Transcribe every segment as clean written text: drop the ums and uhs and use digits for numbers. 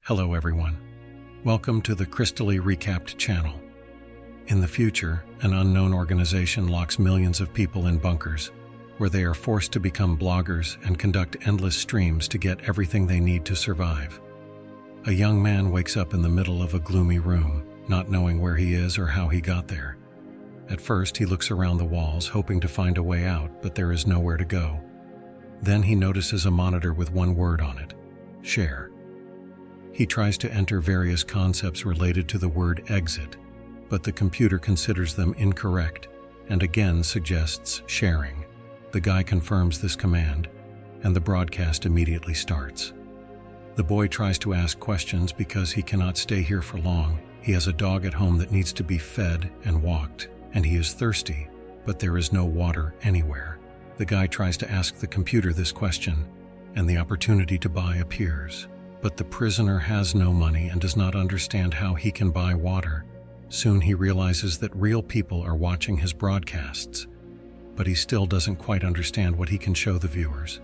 Hello everyone. Welcome to the Crystaly Recapped channel. In the future, an unknown organization locks millions of people in bunkers, where they are forced to become bloggers and conduct endless streams to get everything they need to survive. A young man wakes up in the middle of a gloomy room, not knowing where he is or how he got there. At first, he looks around the walls, hoping to find a way out, but there is nowhere to go. Then he notices a monitor with one word on it: share. He tries to enter various concepts related to the word exit, but the computer considers them incorrect and again suggests sharing. The guy confirms this command, and the broadcast immediately starts. The boy tries to ask questions because he cannot stay here for long. He has a dog at home that needs to be fed and walked, and he is thirsty, but there is no water anywhere. The guy tries to ask the computer this question, and the opportunity to buy appears. But the prisoner has no money and does not understand how he can buy water. Soon he realizes that real people are watching his broadcasts, but he still doesn't quite understand what he can show the viewers.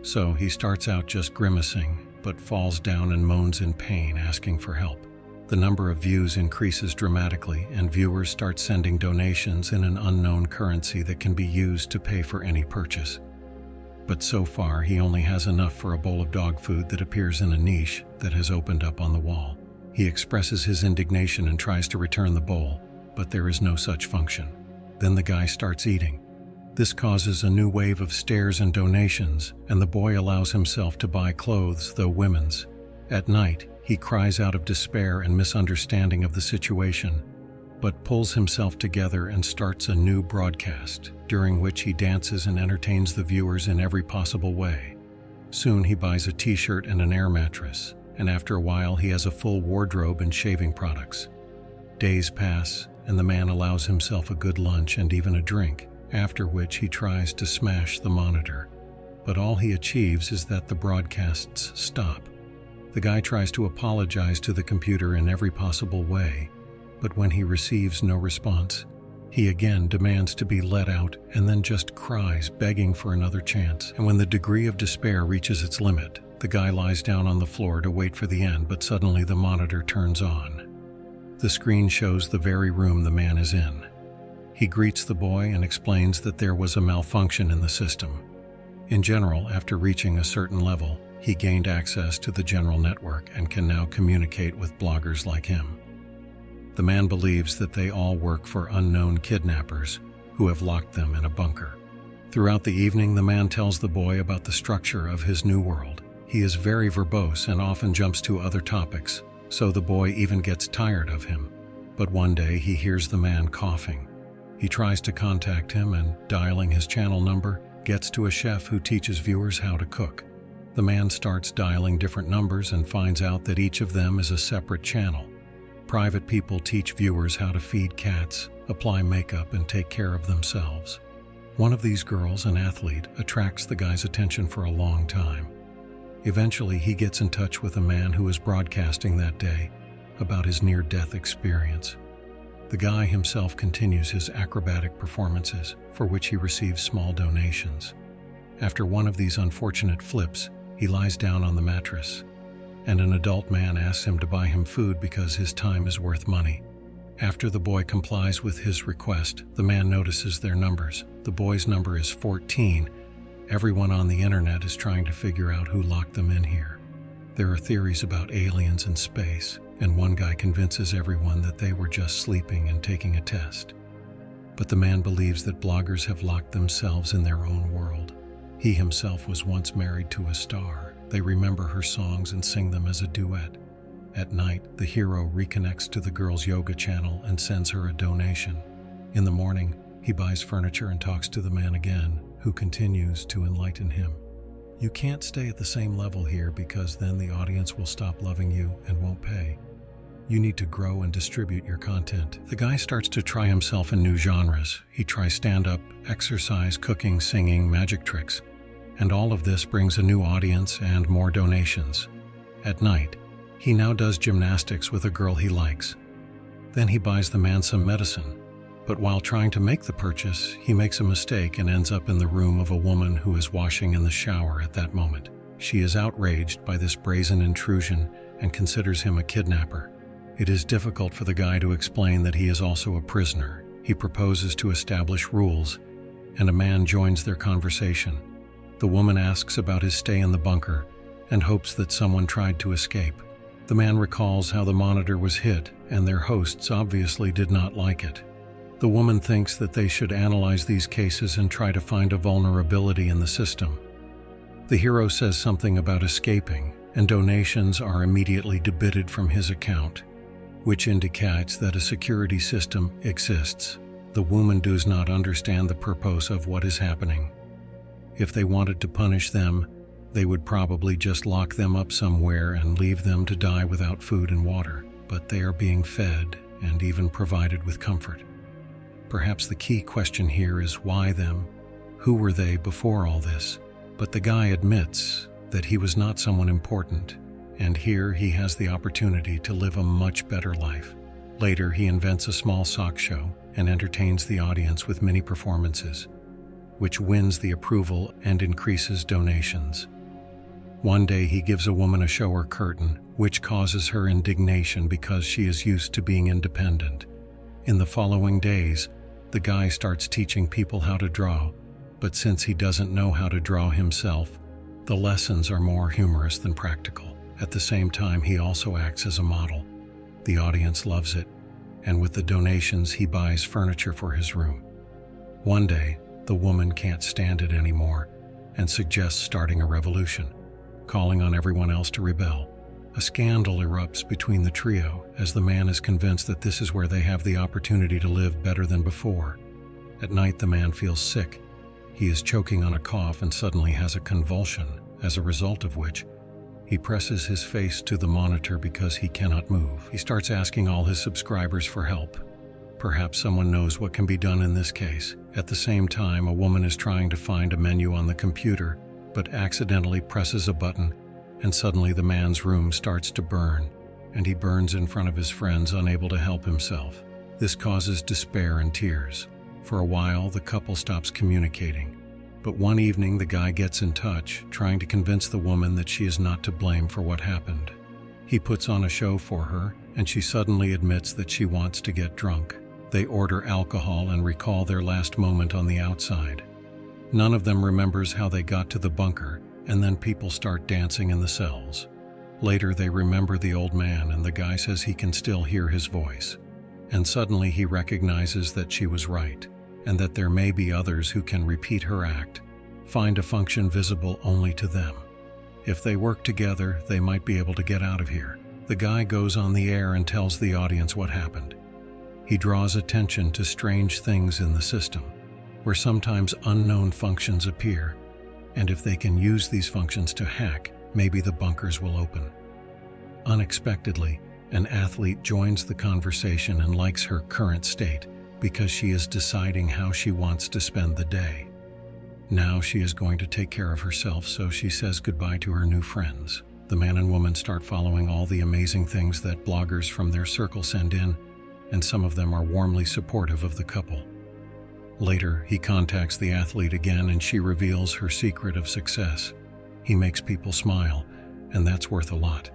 So he starts out just grimacing, but falls down and moans in pain, asking for help. The number of views increases dramatically, and viewers start sending donations in an unknown currency that can be used to pay for any purchase. But so far, he only has enough for a bowl of dog food that appears in a niche that has opened up on the wall. He expresses his indignation and tries to return the bowl, but there is no such function. Then the guy starts eating. This causes a new wave of stares and donations, and the boy allows himself to buy clothes, though women's. At night, he cries out of despair and misunderstanding of the situation, but pulls himself together and starts a new broadcast, during which he dances and entertains the viewers in every possible way. Soon he buys a t-shirt and an air mattress, and after a while he has a full wardrobe and shaving products. Days pass, and the man allows himself a good lunch and even a drink, after which he tries to smash the monitor. But all he achieves is that the broadcasts stop. The guy tries to apologize to the computer in every possible way, but when he receives no response, he again demands to be let out and then just cries, begging for another chance. And when the degree of despair reaches its limit, the guy lies down on the floor to wait for the end, but suddenly the monitor turns on. The screen shows the very room the man is in. He greets the boy and explains that there was a malfunction in the system. In general, after reaching a certain level, he gained access to the general network and can now communicate with bloggers like him. The man believes that they all work for unknown kidnappers who have locked them in a bunker. Throughout the evening, the man tells the boy about the structure of his new world. He is very verbose and often jumps to other topics, so the boy even gets tired of him. But one day he hears the man coughing. He tries to contact him and, dialing his channel number, gets to a chef who teaches viewers how to cook. The man starts dialing different numbers and finds out that each of them is a separate channel. Private people teach viewers how to feed cats, apply makeup, and take care of themselves. One of these girls, an athlete, attracts the guy's attention for a long time. Eventually, he gets in touch with a man who is broadcasting that day about his near-death experience. The guy himself continues his acrobatic performances, for which he receives small donations. After one of these unfortunate flips, he lies down on the mattress, and an adult man asks him to buy him food because his time is worth money. After the boy complies with his request, the man notices their numbers. The boy's number is 14. Everyone on the internet is trying to figure out who locked them in here. There are theories about aliens in space, and one guy convinces everyone that they were just sleeping and taking a test. But the man believes that bloggers have locked themselves in their own world. He himself was once married to a star. They remember her songs and sing them as a duet. At night, the hero reconnects to the girl's yoga channel and sends her a donation. In the morning, he buys furniture and talks to the man again, who continues to enlighten him. You can't stay at the same level here because then the audience will stop loving you and won't pay. You need to grow and distribute your content. The guy starts to try himself in new genres. He tries stand-up, exercise, cooking, singing, magic tricks. And all of this brings a new audience and more donations. At night, he now does gymnastics with a girl he likes. Then he buys the man some medicine. But while trying to make the purchase, he makes a mistake and ends up in the room of a woman who is washing in the shower at that moment. She is outraged by this brazen intrusion and considers him a kidnapper. It is difficult for the guy to explain that he is also a prisoner. He proposes to establish rules, and a man joins their conversation. The woman asks about his stay in the bunker and hopes that someone tried to escape. The man recalls how the monitor was hit, and their hosts obviously did not like it. The woman thinks that they should analyze these cases and try to find a vulnerability in the system. The hero says something about escaping, and donations are immediately debited from his account, which indicates that a security system exists. The woman does not understand the purpose of what is happening. If they wanted to punish them, they would probably just lock them up somewhere and leave them to die without food and water, but they are being fed and even provided with comfort. Perhaps the key question here is why them? Who were they before all this? But the guy admits that he was not someone important, and here he has the opportunity to live a much better life. Later, he invents a small sock show and entertains the audience with mini performances, which wins the approval and increases donations. One day he gives a woman a shower curtain, which causes her indignation because she is used to being independent. In the following days, the guy starts teaching people how to draw, but since he doesn't know how to draw himself, the lessons are more humorous than practical. At the same time, he also acts as a model. The audience loves it, and with the donations, he buys furniture for his room. One day, the woman can't stand it anymore and suggests starting a revolution, calling on everyone else to rebel. A scandal erupts between the trio as the man is convinced that this is where they have the opportunity to live better than before. At night, the man feels sick. He is choking on a cough and suddenly has a convulsion, as a result of which he presses his face to the monitor because he cannot move. He starts asking all his subscribers for help. Perhaps someone knows what can be done in this case. At the same time, a woman is trying to find a menu on the computer, but accidentally presses a button, and suddenly the man's room starts to burn, and he burns in front of his friends, unable to help himself. This causes despair and tears. For a while, the couple stops communicating, but one evening the guy gets in touch, trying to convince the woman that she is not to blame for what happened. He puts on a show for her, and she suddenly admits that she wants to get drunk. They order alcohol and recall their last moment on the outside. None of them remembers how they got to the bunker, and then people start dancing in the cells. Later, they remember the old man, and the guy says he can still hear his voice. And suddenly he recognizes that she was right, and that there may be others who can repeat her act, find a function visible only to them. If they work together, they might be able to get out of here. The guy goes on the air and tells the audience what happened. He draws attention to strange things in the system, where sometimes unknown functions appear, and if they can use these functions to hack, maybe the bunkers will open. Unexpectedly, an athlete joins the conversation and likes her current state because she is deciding how she wants to spend the day. Now she is going to take care of herself, so she says goodbye to her new friends. The man and woman start following all the amazing things that bloggers from their circle send in, and some of them are warmly supportive of the couple. Later, he contacts the athlete again and she reveals her secret of success. He makes people smile, and that's worth a lot.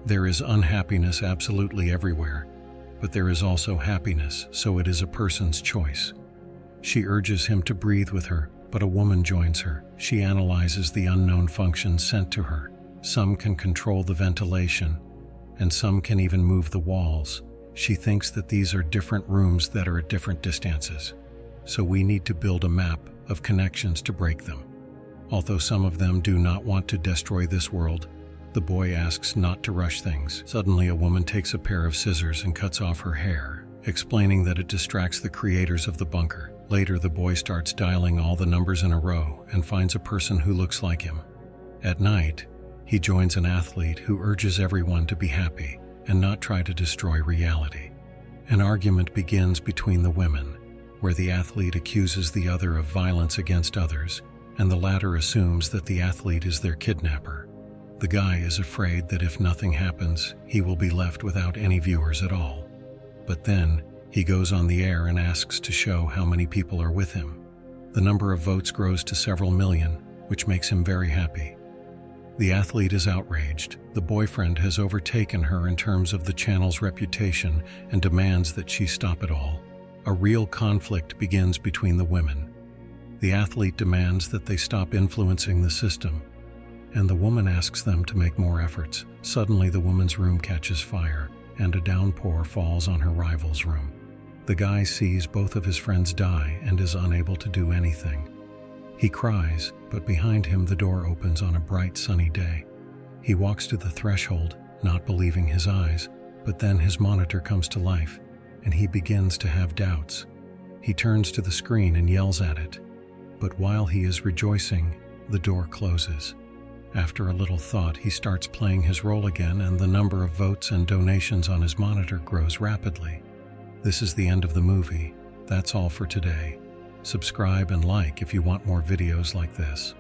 There is unhappiness absolutely everywhere, but there is also happiness, so it is a person's choice. She urges him to breathe with her, but a woman joins her. She analyzes the unknown functions sent to her. Some can control the ventilation, and some can even move the walls. She thinks that these are different rooms that are at different distances, so we need to build a map of connections to break them. Although some of them do not want to destroy this world, the boy asks not to rush things. Suddenly, a woman takes a pair of scissors and cuts off her hair, explaining that it distracts the creators of the bunker. Later, the boy starts dialing all the numbers in a row and finds a person who looks like him. At night, he joins an athlete who urges everyone to be happy and not try to destroy reality. An argument begins between the women, where the athlete accuses the other of violence against others, and the latter assumes that the athlete is their kidnapper. The guy is afraid that if nothing happens, he will be left without any viewers at all. But then, he goes on the air and asks to show how many people are with him. The number of votes grows to several million, which makes him very happy. The athlete is outraged. The boyfriend has overtaken her in terms of the channel's reputation and demands that she stop it all. A real conflict begins between the women. The athlete demands that they stop influencing the system, and the woman asks them to make more efforts. Suddenly, the woman's room catches fire, and a downpour falls on her rival's room. The guy sees both of his friends die and is unable to do anything. He cries, but behind him the door opens on a bright sunny day. He walks to the threshold, not believing his eyes, but then his monitor comes to life, and he begins to have doubts. He turns to the screen and yells at it, but while he is rejoicing, the door closes. After a little thought, he starts playing his role again, and the number of votes and donations on his monitor grows rapidly. This is the end of the movie. That's all for today. Subscribe and like if you want more videos like this.